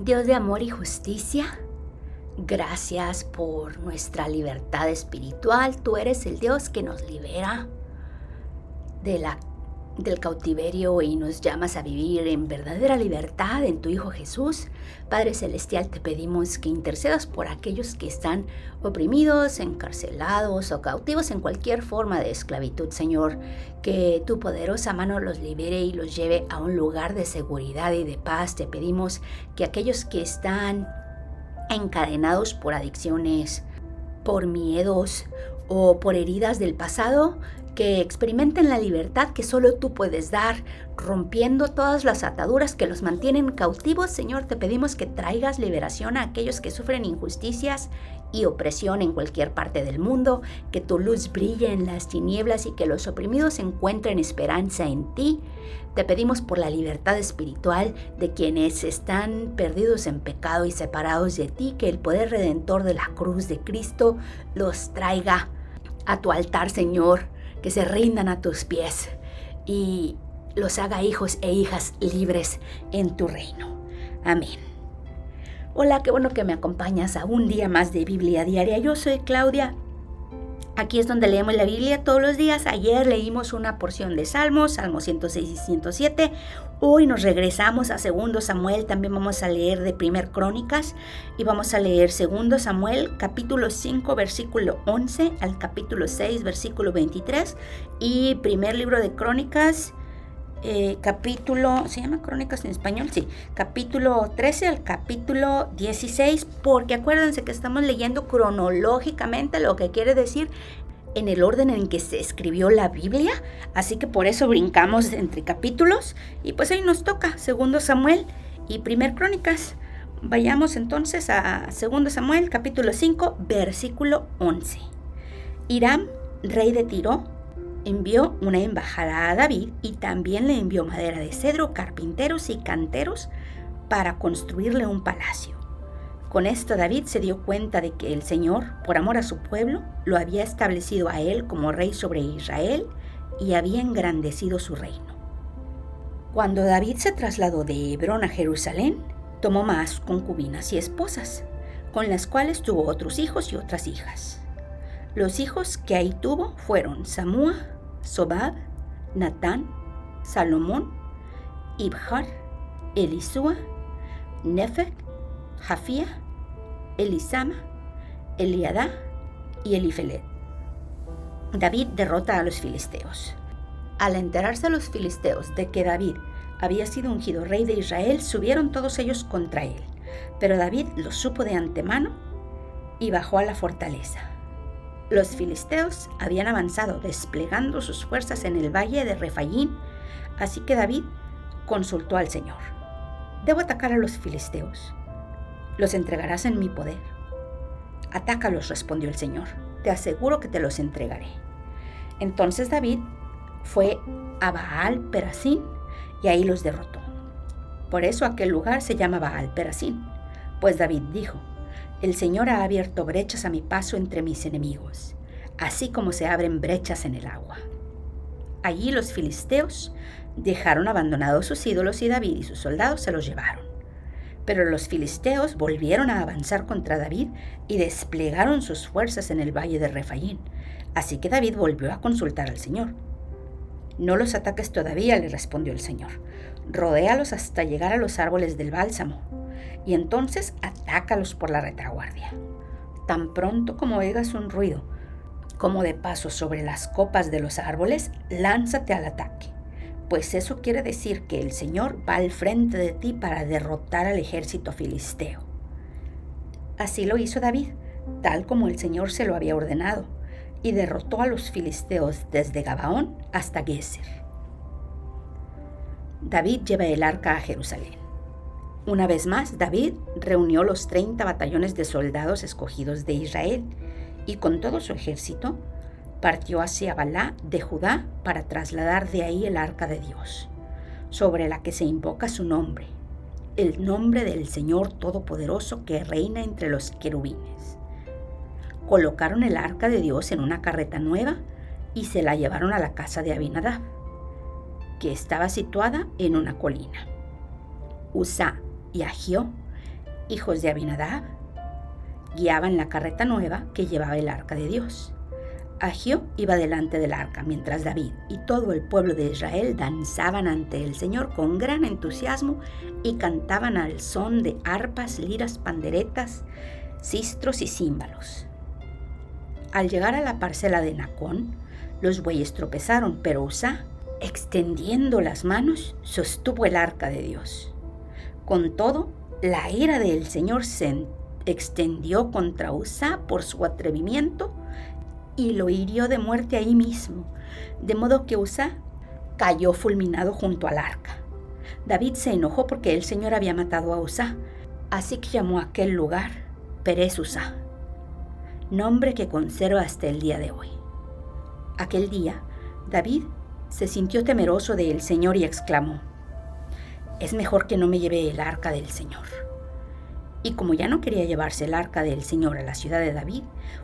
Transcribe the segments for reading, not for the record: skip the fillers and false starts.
Dios de amor y justicia, gracias por nuestra libertad espiritual. Tú eres el Dios que nos libera del cautiverio y nos llamas a vivir en verdadera libertad en tu Hijo Jesús. Padre Celestial, te pedimos que intercedas por aquellos que están oprimidos, encarcelados o cautivos en cualquier forma de esclavitud, Señor. Que tu poderosa mano los libere y los lleve a un lugar de seguridad y de paz. Te pedimos que aquellos que están encadenados por adicciones, por miedos o por heridas del pasado, que experimenten la libertad que solo tú puedes dar, rompiendo todas las ataduras que los mantienen cautivos. Señor, te pedimos que traigas liberación a aquellos que sufren injusticias y opresión en cualquier parte del mundo, que tu luz brille en las tinieblas y que los oprimidos encuentren esperanza en ti. Te pedimos por la libertad espiritual de quienes están perdidos en pecado y separados de ti, que el poder redentor de la cruz de Cristo los traiga a tu altar, Señor, que se rindan a tus pies y los haga hijos e hijas libres en tu reino. Amén. Hola, qué bueno que me acompañas a un día más de Biblia Diaria. Yo soy Claudia. Aquí es donde leemos la Biblia todos los días. Ayer leímos una porción de Salmos 106 y 107. Hoy nos regresamos a 2 Samuel. También vamos a leer de 1 Crónicas. Y vamos a leer 2 Samuel, capítulo 5, versículo 11 al capítulo 6, versículo 23. Y primer libro de Crónicas, capítulo, ¿se llama Crónicas en español? Sí, capítulo 13 al capítulo 16, porque acuérdense que estamos leyendo cronológicamente, lo que quiere decir en el orden en que se escribió la Biblia, así que por eso brincamos entre capítulos, y pues ahí nos toca 2 Samuel y 1 Crónicas. Vayamos entonces a 2 Samuel, capítulo 5, versículo 11. Hiram, rey de Tiro, envió una embajada a David y también le envió madera de cedro, carpinteros y canteros para construirle un palacio. Con esto David se dio cuenta de que el Señor, por amor a su pueblo, lo había establecido a él como rey sobre Israel y había engrandecido su reino. Cuando David se trasladó de Hebrón a Jerusalén, tomó más concubinas y esposas, con las cuales tuvo otros hijos y otras hijas. Los hijos que ahí tuvo fueron Samúa, Sobab, Natán, Salomón, Ibhar, Elisúa, Nefeg, Jafía, Elisama, Eliadá y Elifelet. David derrota a los filisteos. Al enterarse los filisteos de que David había sido ungido rey de Israel, subieron todos ellos contra él. Pero David lo supo de antemano y bajó a la fortaleza. Los filisteos habían avanzado desplegando sus fuerzas en el valle de Refaín, así que David consultó al Señor. ¿Debo atacar a los filisteos? ¿Los entregarás en mi poder? Atácalos, respondió el Señor. Te aseguro que te los entregaré. Entonces David fue a Baal Perasín y ahí los derrotó. Por eso aquel lugar se llama Baal Perasín, pues David dijo: el Señor ha abierto brechas a mi paso entre mis enemigos, así como se abren brechas en el agua. Allí los filisteos dejaron abandonados sus ídolos y David y sus soldados se los llevaron. Pero los filisteos volvieron a avanzar contra David y desplegaron sus fuerzas en el valle de Refaín. Así que David volvió a consultar al Señor. No los ataques todavía, le respondió el Señor. Rodéalos hasta llegar a los árboles del bálsamo, y entonces atácalos por la retaguardia. Tan pronto como oigas un ruido, como de pasos sobre las copas de los árboles, lánzate al ataque, pues eso quiere decir que el Señor va al frente de ti para derrotar al ejército filisteo. Así lo hizo David, tal como el Señor se lo había ordenado, y derrotó a los filisteos desde Gabaón hasta Geser. David lleva el arca a Jerusalén. Una vez más, David reunió los 30 batallones de soldados escogidos de Israel y con todo su ejército partió hacia Balá de Judá para trasladar de ahí el arca de Dios, sobre la que se invoca su nombre, el nombre del Señor Todopoderoso que reina entre los querubines. Colocaron el arca de Dios en una carreta nueva y se la llevaron a la casa de Abinadab, que estaba situada en una colina. Uzá y Ahió hijos de Abinadab, guiaban la carreta nueva que llevaba el arca de Dios. Ahio iba delante del arca, mientras David y todo el pueblo de Israel danzaban ante el Señor con gran entusiasmo y cantaban al son de arpas, liras, panderetas, sistros y címbalos. Al llegar a la parcela de Nacón, los bueyes tropezaron, pero Uzá, extendiendo las manos, sostuvo el arca de Dios. Con todo, la ira del Señor se extendió contra Uzá por su atrevimiento y lo hirió de muerte ahí mismo, de modo que Uzá cayó fulminado junto al arca. David se enojó porque el Señor había matado a Uzá, así que llamó a aquel lugar Perez Uzá, nombre que conserva hasta el día de hoy. Aquel día, David se sintió temeroso del Señor y exclamó: «Es mejor que no me lleve el arca del Señor». Y como ya no quería llevarse el arca del Señor a la ciudad de David,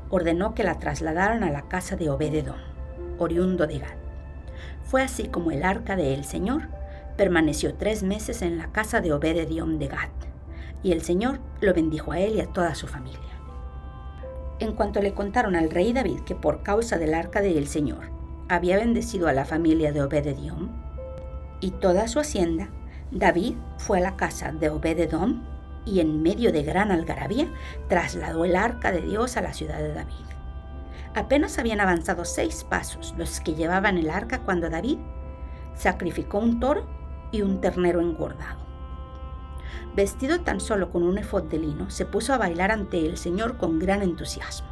ordenó que la trasladaran a la casa de Obed-edom, oriundo de Gat. Fue así como el arca del Señor permaneció 3 meses en la casa de Obed-edom de Gat, y el Señor lo bendijo a él y a toda su familia. En cuanto le contaron al rey David que por causa del arca del Señor había bendecido a la familia de Obed-edom y toda su hacienda, David fue a la casa de Obed-edom y en medio de gran algarabía trasladó el arca de Dios a la ciudad de David. Apenas habían avanzado 6 pasos los que llevaban el arca cuando David sacrificó un toro y un ternero engordado. Vestido tan solo con un efod de lino, se puso a bailar ante el Señor con gran entusiasmo.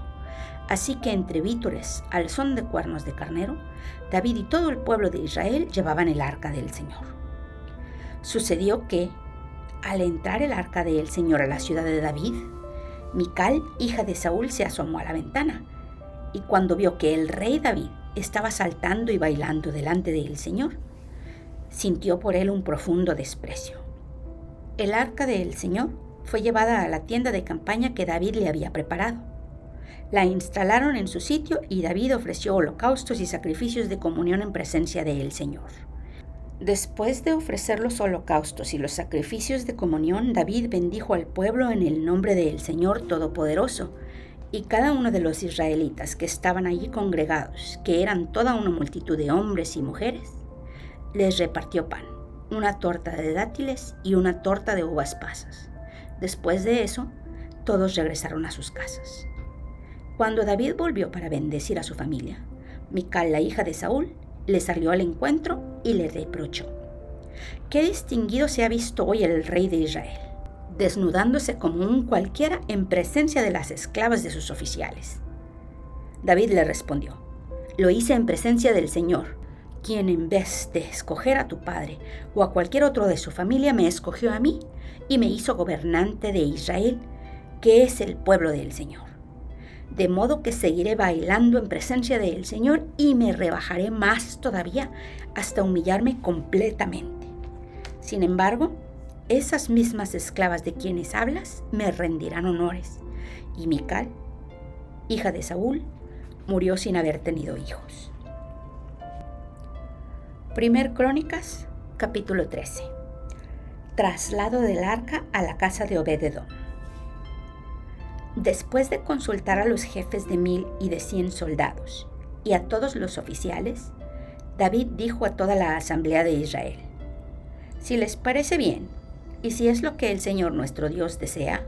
Así que entre vítores, al son de cuernos de carnero, David y todo el pueblo de Israel llevaban el arca del Señor. Sucedió que, al entrar el arca del Señor a la ciudad de David, Mical, hija de Saúl, se asomó a la ventana, y cuando vio que el rey David estaba saltando y bailando delante del Señor, sintió por él un profundo desprecio. El arca del Señor fue llevada a la tienda de campaña que David le había preparado. La instalaron en su sitio y David ofreció holocaustos y sacrificios de comunión en presencia del Señor. Después de ofrecer los holocaustos y los sacrificios de comunión, David bendijo al pueblo en el nombre del Señor Todopoderoso, y cada uno de los israelitas que estaban allí congregados, que eran toda una multitud de hombres y mujeres, les repartió pan, una torta de dátiles y una torta de uvas pasas. Después de eso, todos regresaron a sus casas. Cuando David volvió para bendecir a su familia, Mical, la hija de Saúl, le salió al encuentro y le reprochó: «Qué distinguido se ha visto hoy el rey de Israel, desnudándose como un cualquiera en presencia de las esclavas de sus oficiales». David le respondió: «Lo hice en presencia del Señor, quien en vez de escoger a tu padre o a cualquier otro de su familia, me escogió a mí y me hizo gobernante de Israel, que es el pueblo del Señor. De modo que seguiré bailando en presencia del Señor y me rebajaré más todavía hasta humillarme completamente. Sin embargo, esas mismas esclavas de quienes hablas me rendirán honores». Y Mical, hija de Saúl, murió sin haber tenido hijos. 1 Crónicas, capítulo 13. Traslado del arca a la casa de Obed-edom. Después de consultar a los jefes de 1000 y de 100 soldados y a todos los oficiales, David dijo a toda la asamblea de Israel: «Si les parece bien, y si es lo que el Señor nuestro Dios desea,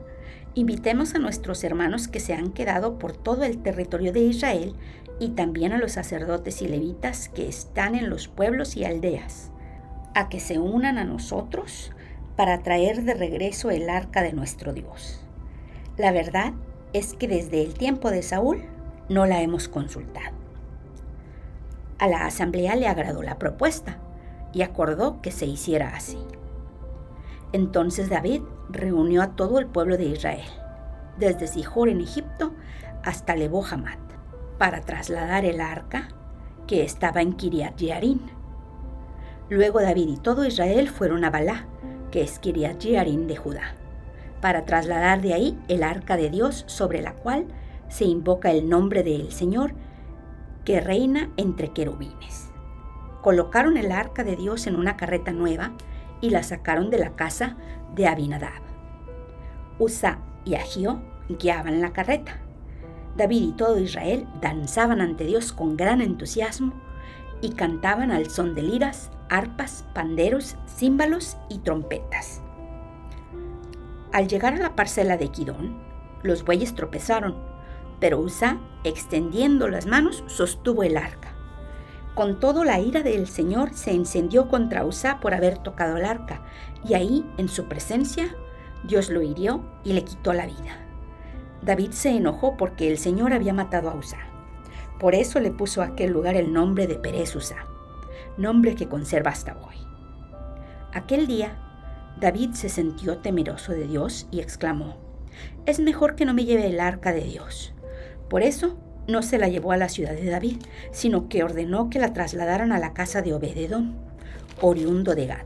invitemos a nuestros hermanos que se han quedado por todo el territorio de Israel y también a los sacerdotes y levitas que están en los pueblos y aldeas, a que se unan a nosotros para traer de regreso el arca de nuestro Dios. La verdad es que desde el tiempo de Saúl no la hemos consultado». A la asamblea le agradó la propuesta y acordó que se hiciera así. Entonces David reunió a todo el pueblo de Israel, desde Sihor en Egipto hasta Lebo Hamat, para trasladar el arca que estaba en Kiriat Jearim. Luego David y todo Israel fueron a Balá, que es Kiriat Jearim de Judá, para trasladar de ahí el arca de Dios, sobre la cual se invoca el nombre del Señor, que reina entre querubines. Colocaron el arca de Dios en una carreta nueva y la sacaron de la casa de Abinadab. Usa y Ahío guiaban la carreta. David y todo Israel danzaban ante Dios con gran entusiasmo y cantaban al son de liras, arpas, panderos, címbalos y trompetas. Al llegar a la parcela de Kidón, los bueyes tropezaron, pero Usa, extendiendo las manos, sostuvo el arca. Con todo, la ira del Señor se encendió contra Usa por haber tocado el arca, y ahí, en su presencia, Dios lo hirió y le quitó la vida. David se enojó porque el Señor había matado a Usa. Por eso le puso a aquel lugar el nombre de Perez Usa, nombre que conserva hasta hoy. Aquel día, David se sintió temeroso de Dios y exclamó: «Es mejor que no me lleve el arca de Dios». Por eso, no se la llevó a la ciudad de David, sino que ordenó que la trasladaran a la casa de Obed-edom, oriundo de Gat.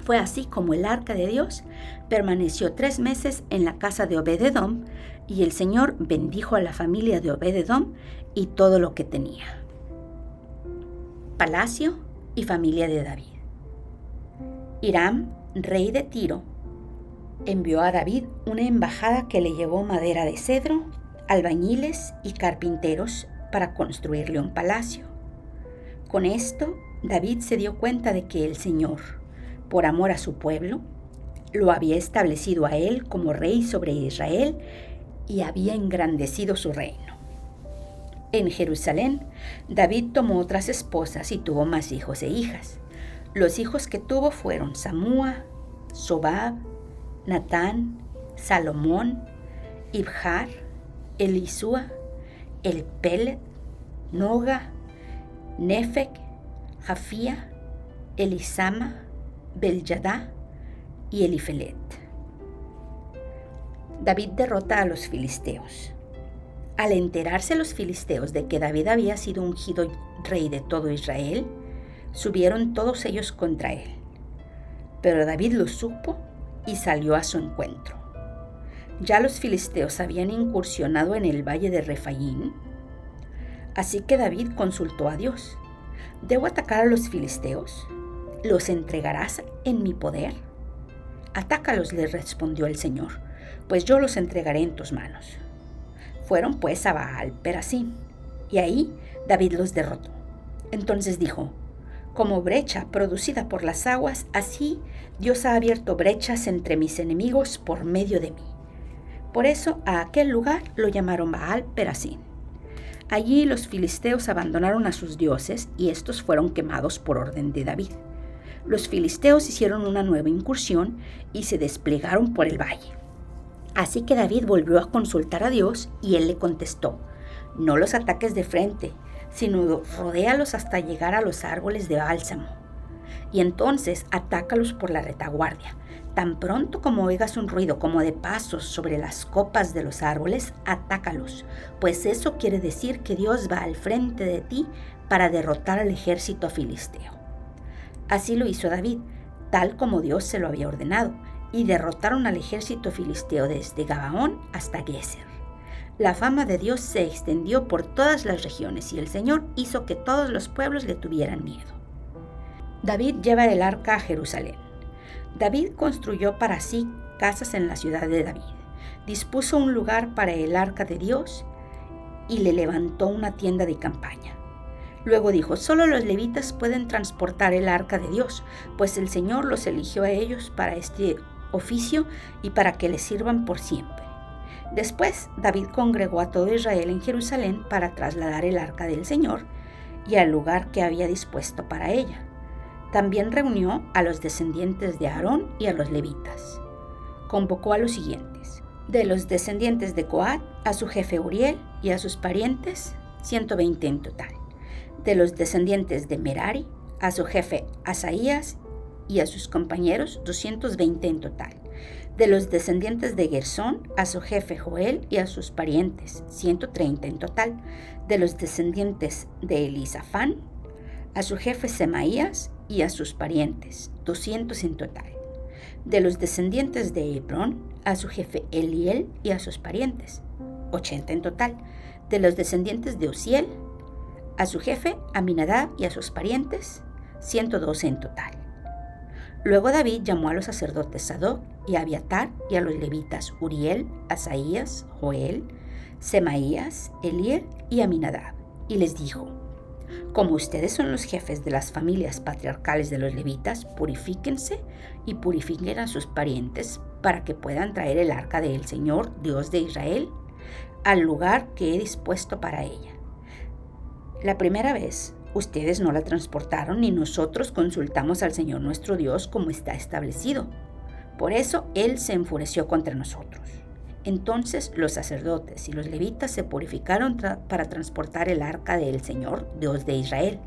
Fue así como el arca de Dios permaneció 3 meses en la casa de Obed-edom, y el Señor bendijo a la familia de Obed-edom y todo lo que tenía. Palacio y familia de David. Hiram, rey de Tiro, envió a David una embajada que le llevó madera de cedro, albañiles y carpinteros para construirle un palacio. Con esto, David se dio cuenta de que el Señor, por amor a su pueblo, lo había establecido a él como rey sobre Israel y había engrandecido su reino. En Jerusalén, David tomó otras esposas y tuvo más hijos e hijas. Los hijos que tuvo fueron Samúa, Sobab, Natán, Salomón, Ibjar, Elisúa, Elpelet, Noga, Nefec, Jafía, Elisama, Beljadá y Elifelet. David derrota a los filisteos. Al enterarse los filisteos de que David había sido ungido rey de todo Israel, subieron todos ellos contra él. Pero David lo supo y salió a su encuentro. Ya los filisteos habían incursionado en el valle de Refaín, así que David consultó a Dios: ¿debo atacar a los filisteos? ¿Los entregarás en mi poder? Atácalos, le respondió el Señor, pues yo los entregaré en tus manos. Fueron pues a Baal Perasim, y ahí David los derrotó. Entonces dijo: como brecha producida por las aguas, así Dios ha abierto brechas entre mis enemigos por medio de mí. Por eso a aquel lugar lo llamaron Baal Perasim. Allí los filisteos abandonaron a sus dioses y estos fueron quemados por orden de David. Los filisteos hicieron una nueva incursión y se desplegaron por el valle. Así que David volvió a consultar a Dios y él le contestó: no los ataques de frente, sino rodéalos hasta llegar a los árboles de bálsamo. Y entonces atácalos por la retaguardia. Tan pronto como oigas un ruido como de pasos sobre las copas de los árboles, atácalos, pues eso quiere decir que Dios va al frente de ti para derrotar al ejército filisteo. Así lo hizo David, tal como Dios se lo había ordenado, y derrotaron al ejército filisteo desde Gabaón hasta Geser. La fama de Dios se extendió por todas las regiones y el Señor hizo que todos los pueblos le tuvieran miedo. David lleva el arca a Jerusalén. David construyó para sí casas en la ciudad de David, dispuso un lugar para el arca de Dios y le levantó una tienda de campaña. Luego dijo: solo los levitas pueden transportar el arca de Dios, pues el Señor los eligió a ellos para este oficio y para que les sirvan por siempre. Después, David congregó a todo Israel en Jerusalén para trasladar el arca del Señor y al lugar que había dispuesto para ella. También reunió a los descendientes de Aarón y a los levitas. Convocó a los siguientes: de los descendientes de Coat, a su jefe Uriel y a sus parientes, 120 en total. De los descendientes de Merari, a su jefe Asaías y a sus compañeros, 220 en total. De los descendientes de Gersón, a su jefe Joel y a sus parientes, 130 en total. De los descendientes de Elisafán, a su jefe Semaías y a sus parientes, 200 en total. De los descendientes de Hebrón, a su jefe Eliel y a sus parientes, 80 en total. De los descendientes de Uziel, a su jefe Aminadab y a sus parientes, 112 en total. Luego David llamó a los sacerdotes Sadoc y Abiatar y a los levitas Uriel, Asaías, Joel, Semaías, Eliel y Aminadab, y les dijo: como ustedes son los jefes de las familias patriarcales de los levitas, purifíquense y purifiquen a sus parientes para que puedan traer el arca del Señor, Dios de Israel, al lugar que he dispuesto para ella. La primera vez ustedes no la transportaron ni nosotros consultamos al Señor nuestro Dios como está establecido. Por eso Él se enfureció contra nosotros. Entonces los sacerdotes y los levitas se purificaron para transportar el arca del Señor, Dios de Israel.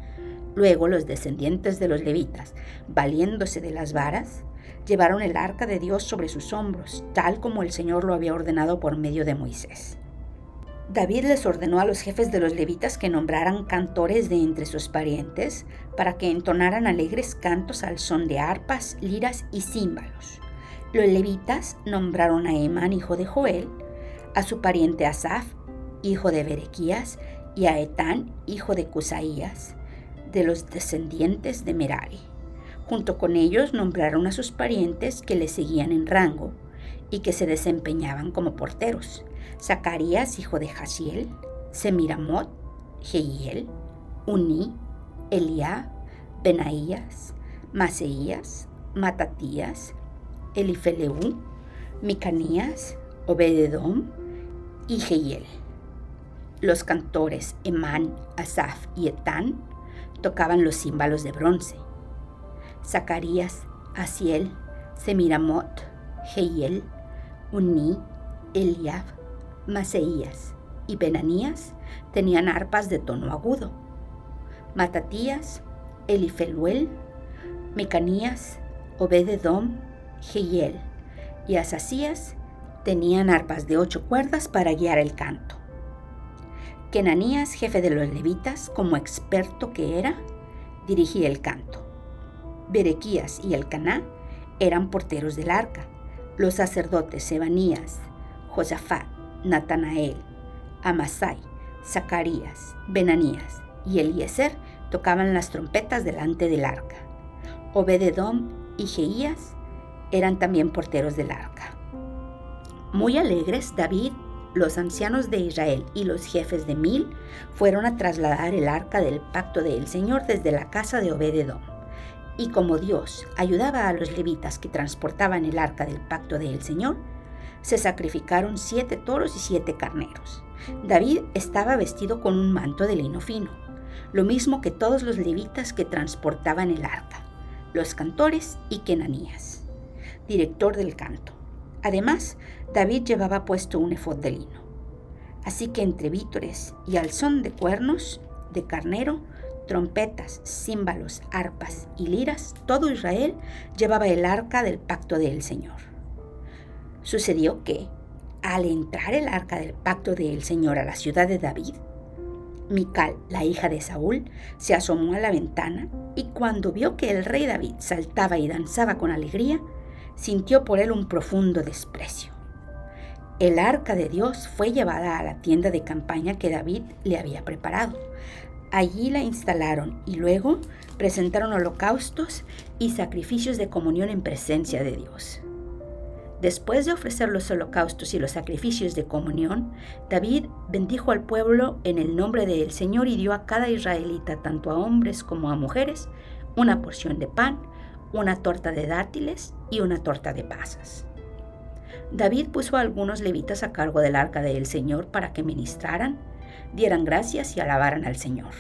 Luego los descendientes de los levitas, valiéndose de las varas, llevaron el arca de Dios sobre sus hombros, tal como el Señor lo había ordenado por medio de Moisés. David les ordenó a los jefes de los levitas que nombraran cantores de entre sus parientes para que entonaran alegres cantos al son de arpas, liras y címbalos. Los levitas nombraron a Emán, hijo de Joel, a su pariente Asaf, hijo de Berequías, y a Etán, hijo de Cusaías, de los descendientes de Merari. Junto con ellos nombraron a sus parientes que le seguían en rango y que se desempeñaban como porteros: Zacarías, hijo de Jaziel, Semiramot, Jehiel, Uní, Eliá, Benaías, Maseías, Matatías, Elifeleu, Micanías, Obededom y Jehiel. Los cantores Emán, Asaf y Etán tocaban los címbalos de bronce. Zacarías, Asiel, Semiramot, Jehiel, Uní, Eliab, Maseías y Benanías tenían arpas de tono agudo. Matatías, Elifeluel, Micanías, Obededom, Jehiel y Asasías tenían arpas de 8 cuerdas para guiar el canto. Kenanías, jefe de los levitas, como experto que era, dirigía el canto. Berequías y Elcaná eran porteros del arca. Los sacerdotes Sebanías, Josafat, Natanael, Amasai, Zacarías, Benanías y Eliezer tocaban las trompetas delante del arca. Obededom y Jeías eran también porteros del arca. Muy alegres, David, los ancianos de Israel y los jefes de 1000 fueron a trasladar el arca del pacto del Señor desde la casa de Obededom. Y como Dios ayudaba a los levitas que transportaban el arca del pacto del Señor, se sacrificaron 7 toros y 7 carneros. David estaba vestido con un manto de lino fino, lo mismo que todos los levitas que transportaban el arca, los cantores y Kenanías, director del canto. Además, David llevaba puesto un efod de lino. Así que entre vítores y al son de cuernos de carnero, trompetas, címbalos, arpas y liras, todo Israel llevaba el arca del pacto del Señor. Sucedió que, al entrar el arca del pacto del Señor a la ciudad de David, Mical, la hija de Saúl, se asomó a la ventana y cuando vio que el rey David saltaba y danzaba con alegría, sintió por él un profundo desprecio. El arca de Dios fue llevada a la tienda de campaña que David le había preparado. Allí la instalaron y luego presentaron holocaustos y sacrificios de comunión en presencia de Dios. Después de ofrecer los holocaustos y los sacrificios de comunión, David bendijo al pueblo en el nombre del Señor y dio a cada israelita, tanto a hombres como a mujeres, una porción de pan, una torta de dátiles y una torta de pasas. David puso a algunos levitas a cargo del arca del Señor para que ministraran, dieran gracias y alabaran al Señor,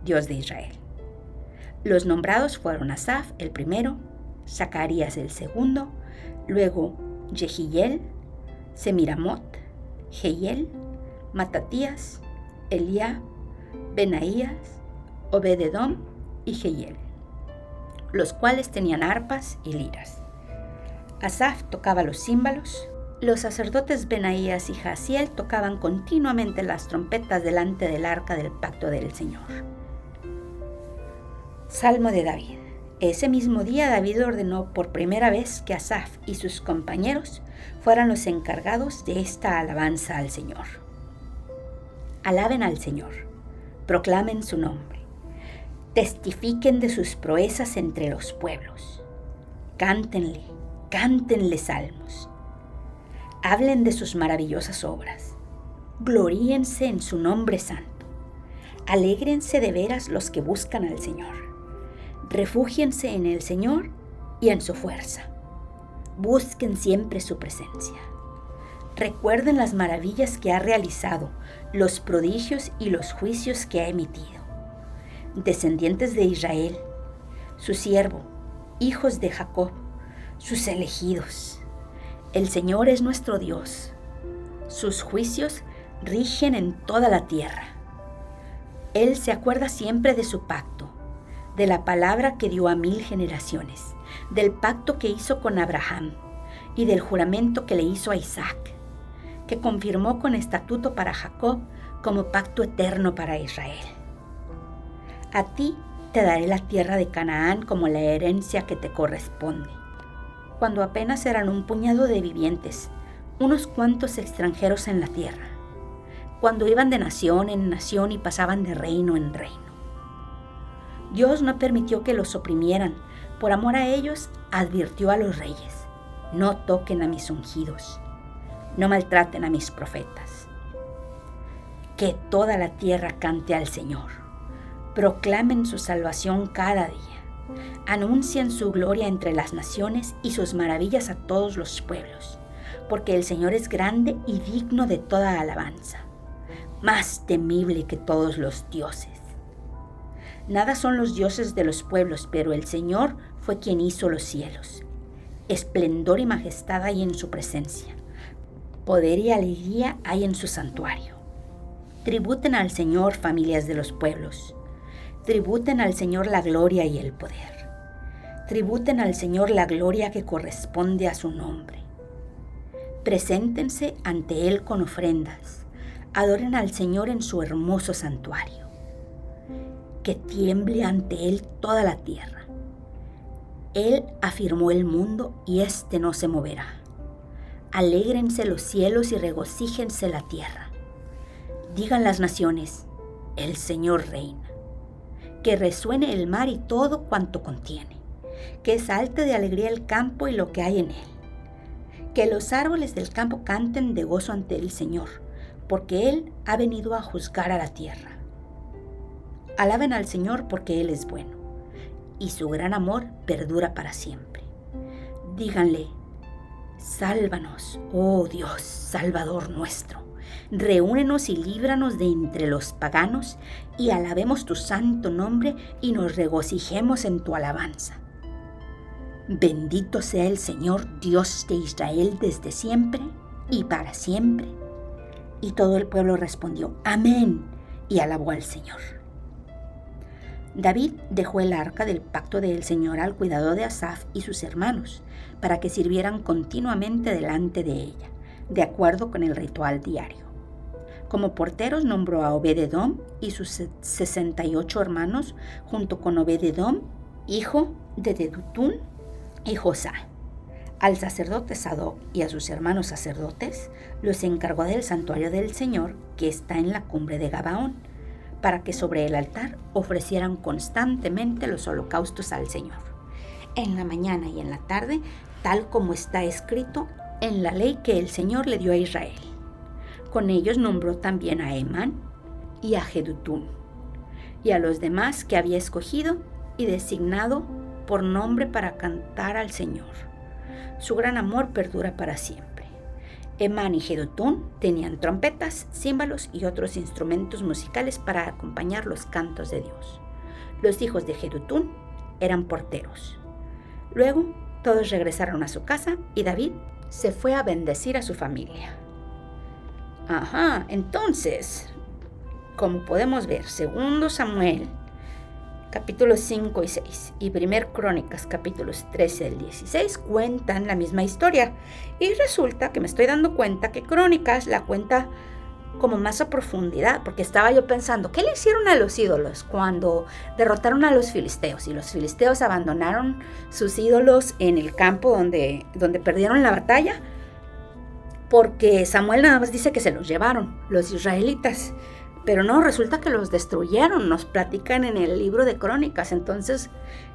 Dios de Israel. Los nombrados fueron Asaf el primero, Zacarías el segundo, luego Jehiel, Semiramot, Jehiel, Matatías, Eliá, Benaías, Obededom y Jehiel, los cuales tenían arpas y liras. Asaf tocaba los címbalos, los sacerdotes Benaías y Jaziel tocaban continuamente las trompetas delante del arca del pacto del Señor. Salmo de David. Ese mismo día David ordenó por primera vez que Asaf y sus compañeros fueran los encargados de esta alabanza al Señor. Alaben al Señor, proclamen su nombre, testifiquen de sus proezas entre los pueblos. Cántenle, cántenle salmos. Hablen de sus maravillosas obras. Gloríense en su nombre santo. Alégrense de veras los que buscan al Señor. Refúgiense en el Señor y en su fuerza. Busquen siempre su presencia. Recuerden las maravillas que ha realizado, los prodigios y los juicios que ha emitido. Descendientes de Israel, su siervo, hijos de Jacob, sus elegidos. El Señor es nuestro Dios. Sus juicios rigen en toda la tierra. Él se acuerda siempre de su pacto, de la palabra que dio a 1000 generaciones, del pacto que hizo con Abraham y del juramento que le hizo a Isaac, que confirmó con estatuto para Jacob como pacto eterno para Israel. A ti te daré la tierra de Canaán como la herencia que te corresponde. Cuando apenas eran un puñado de vivientes, unos cuantos extranjeros en la tierra, cuando iban de nación en nación y pasaban de reino en reino. Dios no permitió que los oprimieran. Por amor a ellos, advirtió a los reyes: no toquen a mis ungidos, no maltraten a mis profetas. Que toda la tierra cante al Señor. Proclamen su salvación cada día. Anuncien su gloria entre las naciones y sus maravillas a todos los pueblos, porque el Señor es grande y digno de toda alabanza, más temible que todos los dioses. Nada son los dioses de los pueblos, pero el Señor fue quien hizo los cielos. Esplendor y majestad hay en su presencia. Poder y alegría hay en su santuario. Tributen al Señor, familias de los pueblos. Tributen al Señor la gloria y el poder. Tributen al Señor la gloria que corresponde a su nombre. Preséntense ante Él con ofrendas. Adoren al Señor en su hermoso santuario. Que tiemble ante Él toda la tierra. Él afirmó el mundo y éste no se moverá. Alégrense los cielos y regocíjense la tierra. Digan las naciones: el Señor reina. Que resuene el mar y todo cuanto contiene. Que salte de alegría el campo y lo que hay en él. Que los árboles del campo canten de gozo ante el Señor, porque Él ha venido a juzgar a la tierra. Alaben al Señor porque Él es bueno, y su gran amor perdura para siempre. Díganle: sálvanos, oh Dios, Salvador nuestro. Reúnenos y líbranos de entre los paganos, y alabemos tu santo nombre y nos regocijemos en tu alabanza. Bendito sea el Señor, Dios de Israel, desde siempre y para siempre. Y todo el pueblo respondió: amén, y alabó al Señor. David dejó el arca del pacto del Señor al cuidado de Asaf y sus hermanos, para que sirvieran continuamente delante de ella, de acuerdo con el ritual diario. Como porteros nombró a Obed-edom y sus 68 hermanos, junto con Obed-edom, hijo de Dedutún, y Josá. Al sacerdote Sadoc y a sus hermanos sacerdotes los encargó del santuario del Señor, que está en la cumbre de Gabaón, para que sobre el altar ofrecieran constantemente los holocaustos al Señor, en la mañana y en la tarde, tal como está escrito en la ley que el Señor le dio a Israel. Con ellos nombró también a Emán y a Jedutún, y a los demás que había escogido y designado por nombre para cantar al Señor. Su gran amor perdura para siempre. Emán y Jedutún tenían trompetas, címbalos y otros instrumentos musicales para acompañar los cantos de Dios. Los hijos de Jedutún eran porteros. Luego todos regresaron a su casa y David se fue a bendecir a su familia. Entonces, como podemos ver, 2 Samuel, capítulos 5 y 6, y 1 Crónicas, capítulos 13 al 16, cuentan la misma historia. Y resulta que me estoy dando cuenta que Crónicas la cuenta como más a profundidad, porque estaba yo pensando, ¿qué le hicieron a los ídolos cuando derrotaron a los filisteos? Y los filisteos abandonaron sus ídolos en el campo donde perdieron la batalla, porque Samuel nada más dice que se los llevaron los israelitas. Pero no, resulta que los destruyeron, nos platican en el libro de Crónicas. Entonces,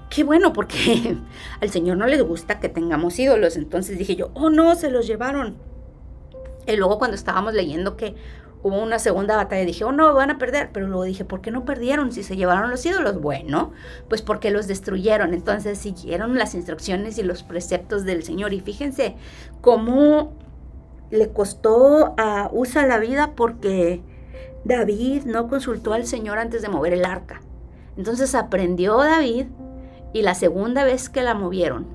qué bueno, porque al Señor no les gusta que tengamos ídolos. Entonces dije yo, oh no, se los llevaron. Y luego cuando estábamos leyendo que hubo una segunda batalla, dije, oh no, van a perder. Pero luego dije, ¿por qué no perdieron si se llevaron los ídolos? Bueno, pues porque los destruyeron. Entonces siguieron las instrucciones y los preceptos del Señor. Y fíjense cómo le costó a Usa la vida, porque David no consultó al Señor antes de mover el arca. Entonces aprendió David, y la segunda vez que la movieron,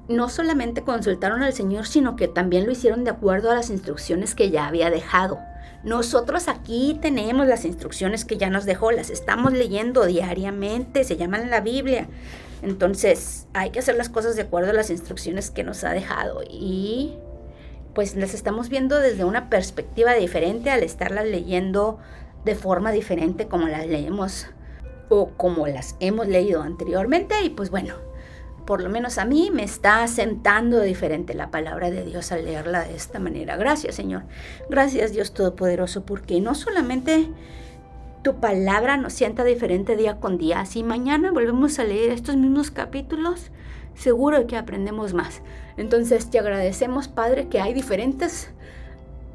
no solamente consultaron al Señor, sino que también lo hicieron de acuerdo a las instrucciones que ya había dejado. Nosotros aquí tenemos las instrucciones que ya nos dejó, las estamos leyendo diariamente, se llaman la Biblia. Entonces hay que hacer las cosas de acuerdo a las instrucciones que nos ha dejado, y pues las estamos viendo desde una perspectiva diferente al estarlas leyendo de forma diferente como las leemos o como las hemos leído anteriormente. Y pues bueno, por lo menos a mí me está sentando diferente la palabra de Dios al leerla de esta manera. Gracias, Señor. Gracias, Dios Todopoderoso, porque no solamente tu palabra nos sienta diferente día con día. Si mañana volvemos a leer estos mismos capítulos, seguro que aprendemos más. Entonces te agradecemos, Padre, que hay diferentes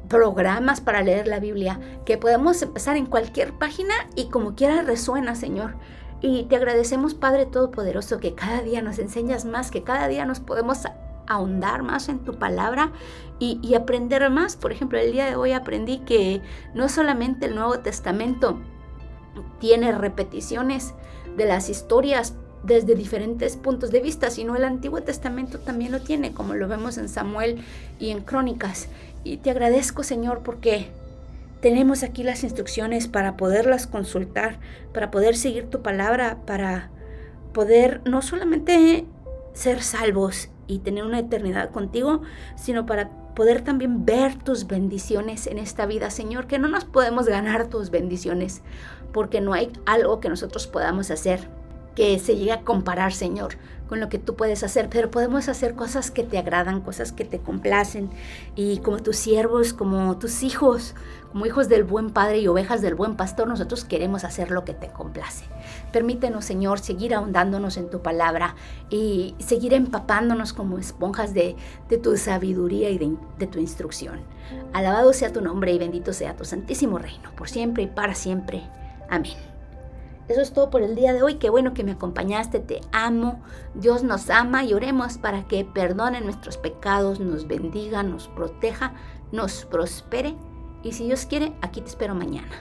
programas para leer la Biblia, que podemos empezar en cualquier página y como quiera resuena, Señor. Y te agradecemos, Padre Todopoderoso, que cada día nos enseñas más, que cada día nos podemos ahondar más en tu palabra y aprender más. Por ejemplo, el día de hoy aprendí que no solamente el Nuevo Testamento tiene repeticiones de las historias desde diferentes puntos de vista, sino el Antiguo Testamento también lo tiene, como lo vemos en Samuel y en Crónicas. Y te agradezco, Señor, porque tenemos aquí las instrucciones para poderlas consultar, para poder seguir tu palabra, para poder no solamente ser salvos y tener una eternidad contigo, sino para poder también ver tus bendiciones en esta vida, Señor, que no nos podemos ganar tus bendiciones, porque no hay algo que nosotros podamos hacer que se llegue a comparar, Señor, con lo que tú puedes hacer, pero podemos hacer cosas que te agradan, cosas que te complacen, y como tus siervos, como tus hijos, como hijos del buen Padre y ovejas del buen pastor, nosotros queremos hacer lo que te complace. Permítenos, Señor, seguir ahondándonos en tu palabra y seguir empapándonos como esponjas de tu sabiduría y de tu instrucción. Alabado sea tu nombre y bendito sea tu santísimo reino, por siempre y para siempre. Amén. Eso es todo por el día de hoy. Qué bueno que me acompañaste. Te amo. Dios nos ama, y oremos para que perdone nuestros pecados, nos bendiga, nos proteja, nos prospere. Y si Dios quiere, aquí te espero mañana.